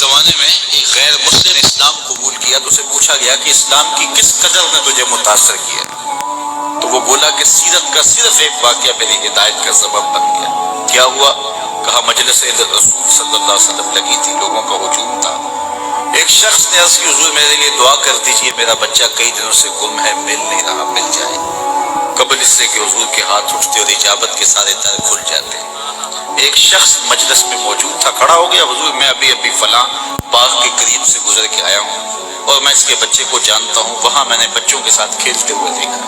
زمانے میں ایک غیر مسلم اسلام قبول کیا تو اسے پوچھا گیا کہ اسلام کی کس قدر نے تجھے متاثر کیا؟ تو وہ بولا کہ سیرت کا صرف ایک واقعہ میری ہدایت کا سبب بن گیا۔ کیا ہوا؟ کہا مجلس رسول صلی اللہ علیہ وسلم لگی تھی، لوگوں کا ہجوم تھا۔ ایک شخص نے عرض کی حضور میرے لیے دعا کر دیجئے، میرا بچہ کئی دنوں سے گم ہے، مل نہیں رہا، مل جائے۔ قبل اس سے کہ حضور کے ہاتھ اٹھتے اور اجابت کے سارے در کھل جاتے۔ ایک شخص مجلس میں موجود تھا، کھڑا ہو گیا، حضور میں ابھی فلاں باغ کے قریب سے گزر کے آیا ہوں اور میں اس کے بچے کو جانتا ہوں، وہاں میں نے بچوں کے ساتھ کھیلتے ہوئے دیکھا۔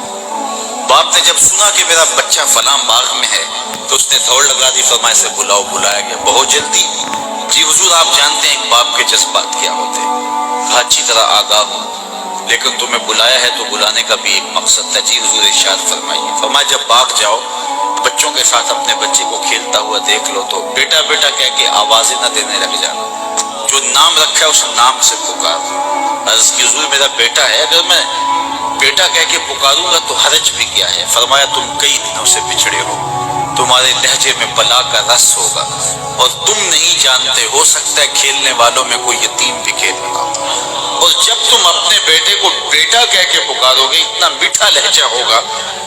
باپ نے جب سنا کہ میرا بچہ فلاں باغ میں ہے تو اس نے دوڑ لگا دی، فرمایا اسے بلاؤ۔ بلایا گیا، بہت جلدی۔ جی حضور آپ جانتے ہیں ایک باپ کے جذبات کیا ہوتے ہیں؟ کہا اچھی طرح آگاہ ہوں، لیکن تمہیں بلایا ہے تو بلانے کا بھی ایک مقصد تھا۔ جی حضور ارشاد فرمائیے۔ فرمایا جب باغ جاؤ بچوں کے ساتھ اپنے بچے کو کھیلتا ہوا دیکھ لو تو بیٹا بیٹا کہہ کے آوازیں نہ دینے لگ جانا، جو نام رکھا ہے اس نام سے پکار۔ عرض کی حضور میرا بیٹا ہے، اگر میں بیٹا کہہ کے پکاروں گا تو حرج بھی کیا ہے؟ فرمایا تم کئی دنوں سے بچھڑے ہو، تمہارے لہجے میں بلا کا رس ہوگا اور تم نہیں جانتے، ہو سکتا ہے کھیلنے والوں میں کوئی یتیم بھی کھیل رہا ہو، اور جب تم اپنے بیٹے کو بیٹا کہہ کے پکارو گے، اتنا میٹھا لہجہ ہوگا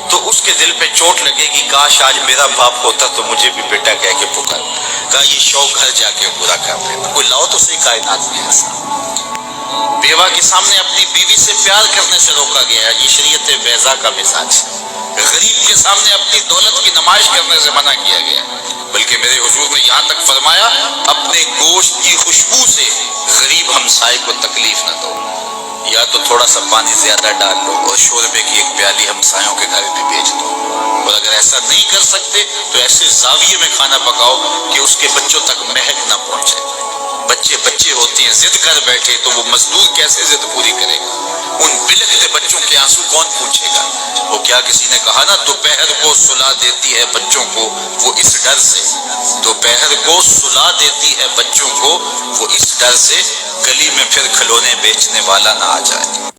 تو اس کے دل پہ چوٹ لگے گی، کاش آج میرا باپ ہوتا تو مجھے بھی بیٹا کہہ کے پکار۔ کہا یہ شوق گھر جا کے پورا کر لینا، کوئی لاؤ تو صحیح کائنات میں ایسا۔ بیوہ کے سامنے اپنی بیوی سے پیار کرنے سے روکا گیا ہے، یہ شریعت بیضا کا مزاج ہے۔ غریب کے سامنے اپنی دولت کی نمائش کرنے سے منع کیا گیا، بلکہ میرے حضور نے یہاں تک فرمایا اپنے گوشت کی خوشبو سے غریب ہمسائے کو تکلیف نہ دو، یا تو تھوڑا سا پانی زیادہ ڈال لو اور شوربے کی ایک پیالی ہمسایوں کے گھر میں بھیج دو، اور اگر ایسا نہیں کر سکتے تو ایسے زاویے میں کھانا پکاؤ کہ اس کے بچوں تک مہک نہ پہنچے۔ بچے بچے ہوتے ہیں، ضد کر بیٹھے تو وہ مزدور کیسے ضد پوری کرے گا؟ ان بلکتے بچوں کے آنسو کون پوچھے گا؟ وہ کیا کسی نے کہا نا دوپہر کو سلا دیتی ہے بچوں کو وہ اس ڈر سے، دوپہر کو سلا دیتی ہے بچوں کو وہ اس ڈر سے گلی میں پھر کھلونے بیچنے والا نہ آ جائے۔